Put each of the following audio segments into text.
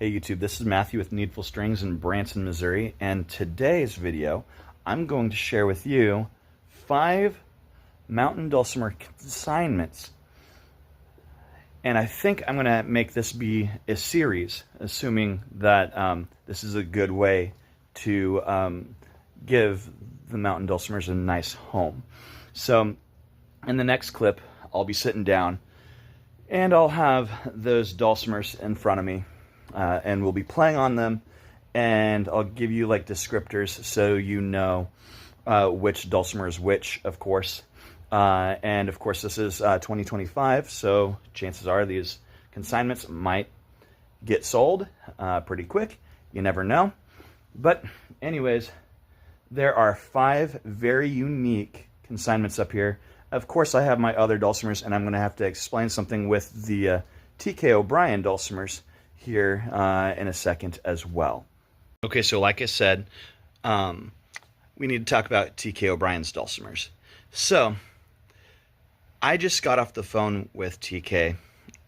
Hey YouTube, this is Matthew with Needful Strings in Branson, Missouri, and today's video I'm going to share with you 5 mountain dulcimer consignments. And I think I'm going to make this be a series, assuming that this is a good way to give the mountain dulcimers a nice home. So in the next clip, I'll be sitting down and I'll have those dulcimers in front of me. And we'll be playing on them, and I'll give you like descriptors so you know which dulcimer is which, of course. And of course, this is 2025, so chances are these consignments might get sold pretty quick. You never know. But anyways, there are 5 very unique consignments up here. Of course, I have my other dulcimers, and I'm going to have to explain something with the T.K. O'Brien dulcimers here in a second as well. Okay, so like I said, we need to talk about T.K. O'Brien's dulcimers. So I just got off the phone with TK,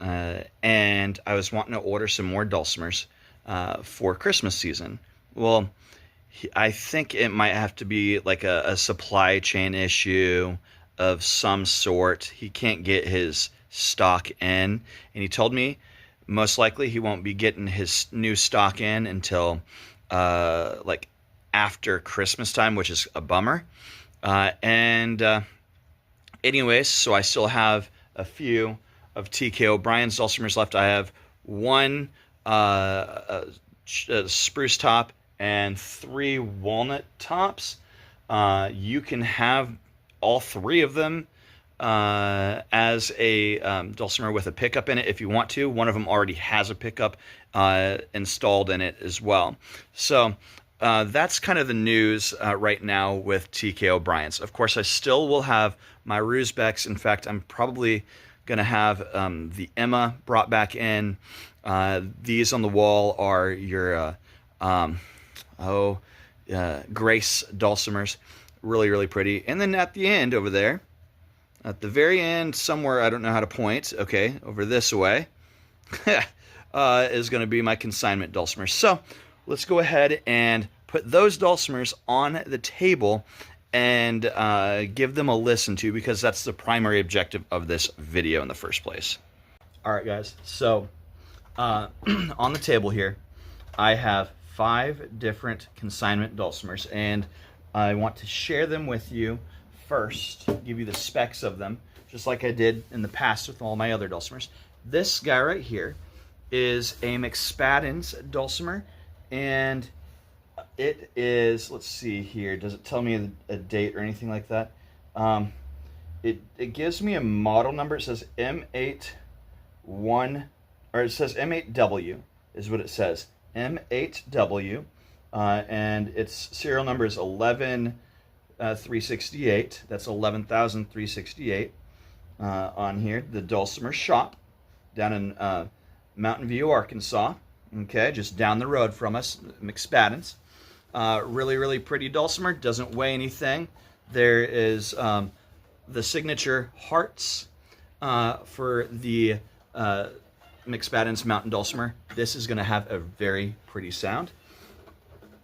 and I was wanting to order some more dulcimers for Christmas season. Well, I think it might have to be like a supply chain issue of some sort. He can't get his stock in, and he told me most likely he won't be getting his new stock in until like after Christmas time, which is a bummer. Anyways, so I still have a few of T.K. O'Brien's dulcimers left. I have one spruce top and 3 walnut tops. You can have all 3 of them as a dulcimer with a pickup in it if you want to. One of them already has a pickup installed in it as well. So that's kind of the news right now with T.K. O'Brien's. Of course, I still will have my Rusbecks. In fact, I'm probably going to have the Emma brought back in. These on the wall are your Grace dulcimers. Really, really pretty. And then at the end over there, at the very end, somewhere, I don't know how to point, okay, over this way, is going to be my consignment dulcimers. So let's go ahead and put those dulcimers on the table and give them a listen to, because that's the primary objective of this video in the first place. All right, guys, so on the table here, I have 5 different consignment dulcimers, and I want to share them with you first, give you the specs of them, just like I did in the past with all my other dulcimers. This guy right here is a McSpadden's dulcimer, and it is, let's see here, does it tell me a date or anything like that? It gives me a model number. It says M81, or it says M8W is what it says, M8W, and its serial number is 11,368. That's 11,368 on here. The Dulcimer Shop down in Mountain View, Arkansas. Okay, just down the road from us, McSpadden's. Really, really pretty dulcimer. Doesn't weigh anything. There is the signature hearts for the McSpadden's Mountain Dulcimer. This is going to have a very pretty sound.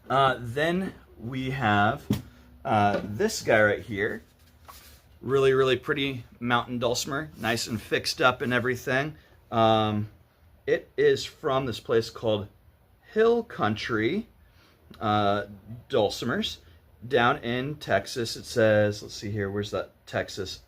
Then we have this guy right here. Really, really pretty mountain dulcimer. Nice and fixed up and everything. It is from this place called Hill Country Dulcimers down in Texas. It says, let's see here, where's that Texas?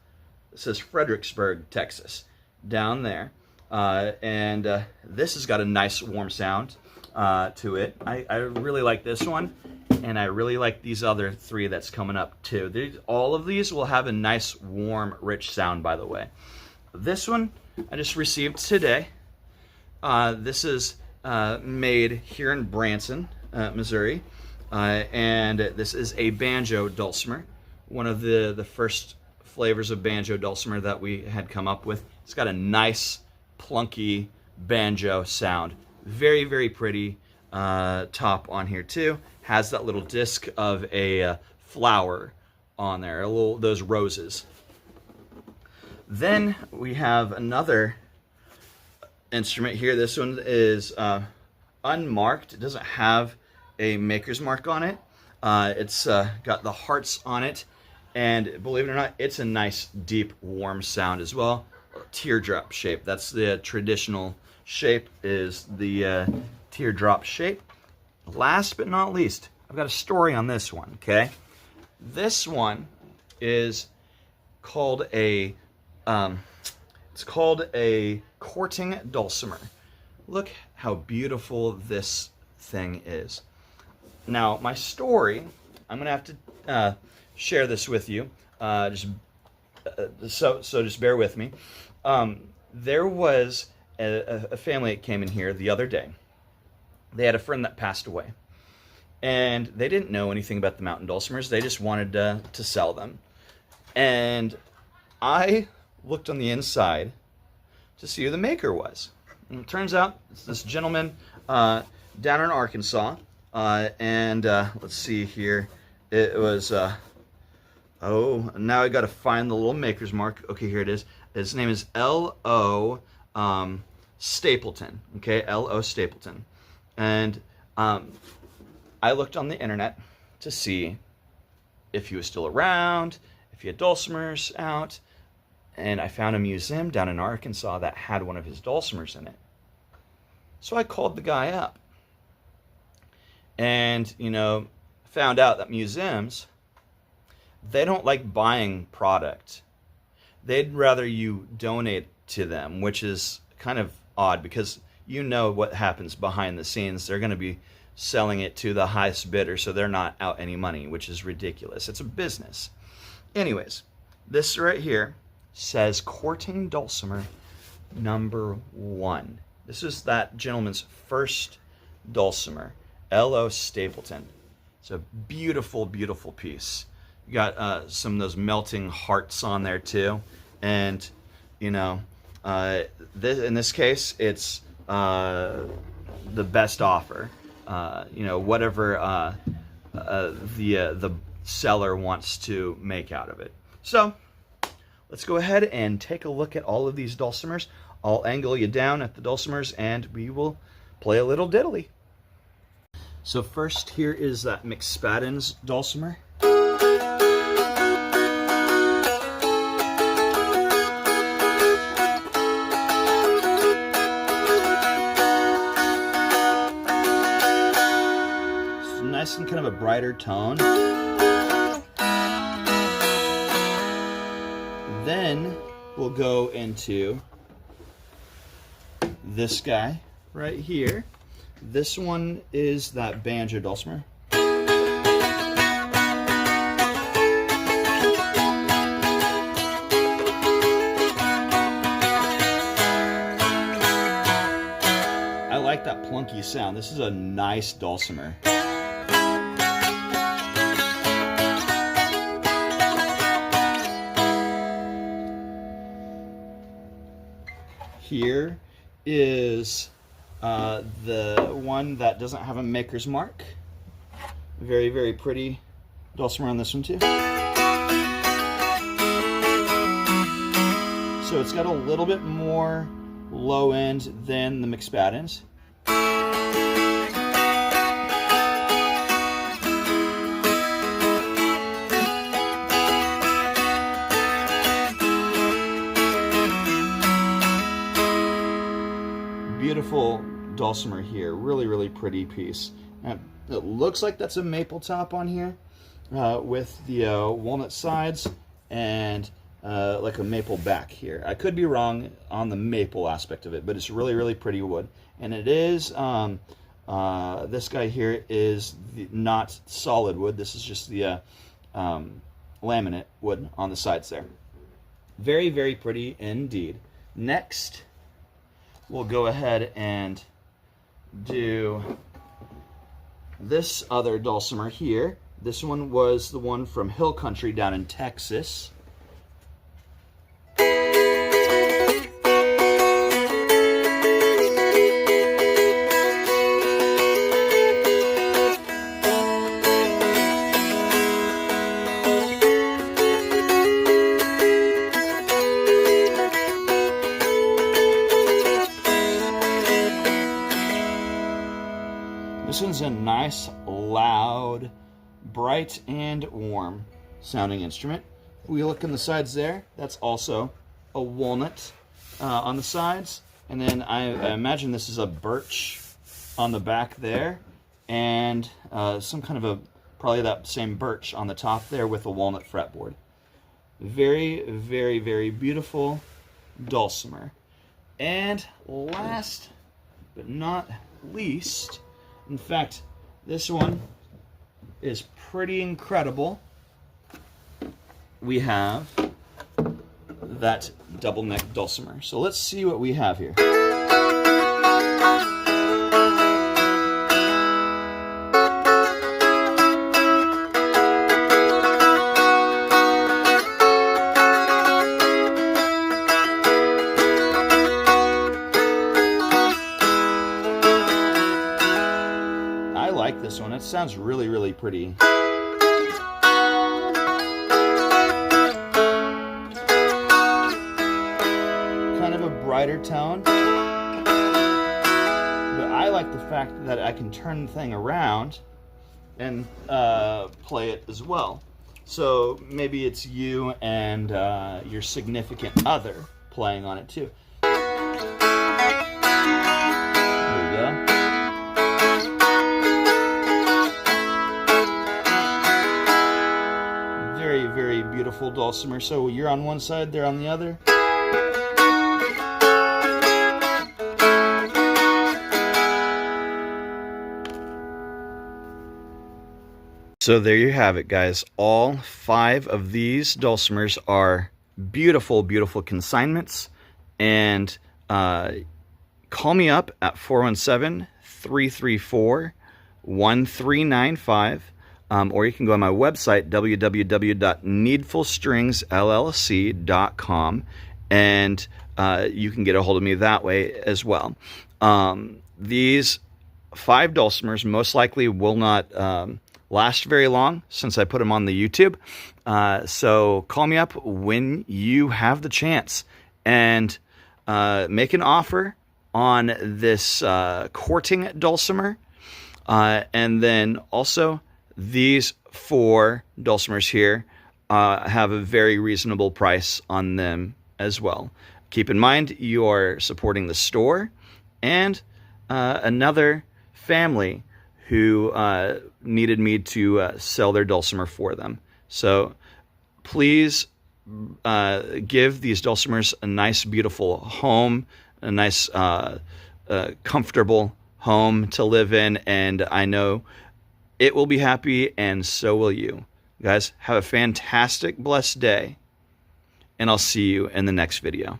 It says Fredericksburg, Texas, down there. This has got a nice warm sound to it. I really like this one, and I really like these other 3 that's coming up too. All of these will have a nice, warm, rich sound, by the way. This one I just received today. This is made here in Branson, Missouri, and this is a banjo dulcimer, one of the first flavors of banjo dulcimer that we had come up with. It's got a nice, plunky banjo sound. Very, very pretty top on here too. Has that little disc of a flower on there, those roses. Then we have another instrument here. This one is unmarked. It doesn't have a maker's mark on it. It's got the hearts on it, and believe it or not, it's a nice, deep, warm sound as well. Teardrop shape. That's the traditional shape, is the teardrop shape. Last but not least, I've got a story on this one, okay? This one is called a courting dulcimer. Look how beautiful this thing is. Now, my story, I'm gonna have to share this with you. Just bear with me. There was a family that came in here the other day. They had a friend that passed away, and they didn't know anything about the mountain dulcimers. They just wanted to sell them. And I looked on the inside to see who the maker was. And it turns out it's this gentleman down in Arkansas. Let's see here. It was, oh, now I got to find the little maker's mark. Okay, here it is. His name is L.O. Stapleton. Okay, L.O. Stapleton. And I looked on the internet to see if he was still around, if he had dulcimers out, and I found a museum down in Arkansas that had one of his dulcimers in it. So I called the guy up and, found out that museums, they don't like buying product. They'd rather you donate to them, which is kind of odd because you know what happens behind the scenes. They're going to be selling it to the highest bidder, so they're not out any money, which is ridiculous. It's a business. Anyways, this right here says courting dulcimer #1. This is that gentleman's first dulcimer, L.O. Stapleton. It's a beautiful, beautiful piece. You got some of those melting hearts on there too, and in this case, it's the best offer. Whatever the seller wants to make out of it. So let's go ahead and take a look at all of these dulcimers. I'll angle you down at the dulcimers and we will play a little diddly. So first, here is that McSpadden's dulcimer. It's nice and kind of a brighter tone. Then we'll go into this guy right here. This one is that banjo dulcimer. I like that plunky sound. This is a nice dulcimer. Here is the one that doesn't have a maker's mark. Very, very pretty dulcimer on this one too. So it's got a little bit more low end than the McSpadden's. Beautiful dulcimer here, really, really pretty piece. It looks like that's a maple top on here with the walnut sides and like a maple back here. I could be wrong on the maple aspect of it, but it's really, really pretty wood. And it is, this guy here is not solid wood. This is just the laminate wood on the sides there. Very, very pretty indeed. Next, we'll go ahead and do this other dulcimer here. This one was the one from Hill Country down in Texas. This one's a nice, loud, bright, and warm sounding instrument. We look on the sides there, that's also a walnut on the sides. And then I imagine this is a birch on the back there, and some kind of probably that same birch on the top there with a walnut fretboard. Very, very, very beautiful dulcimer. And last but not least, in fact, this one is pretty incredible. We have that double neck dulcimer. So let's see what we have here. I like this one. It sounds really, really pretty. Kind of a brighter tone, but I like the fact that I can turn the thing around and play it as well. So maybe it's you and your significant other playing on it too. There we go. Very, very beautiful dulcimer. So you're on one side, they're on the other. So there you have it, guys. All 5 of these dulcimers are beautiful, beautiful consignments. And call me up at 417-334-1395. Or you can go on my website, www.needfulstringsllc.com, and you can get a hold of me that way as well. These 5 dulcimers most likely will not last very long since I put them on the YouTube. So call me up when you have the chance and make an offer on this courting dulcimer. And then also these 4 dulcimers here have a very reasonable price on them as well. Keep in mind you are supporting the store and another family who needed me to sell their dulcimer for them. So please give these dulcimers a nice, beautiful home, a nice, comfortable home to live in, and I know it will be happy, and so will you. Guys, have a fantastic, blessed day, and I'll see you in the next video.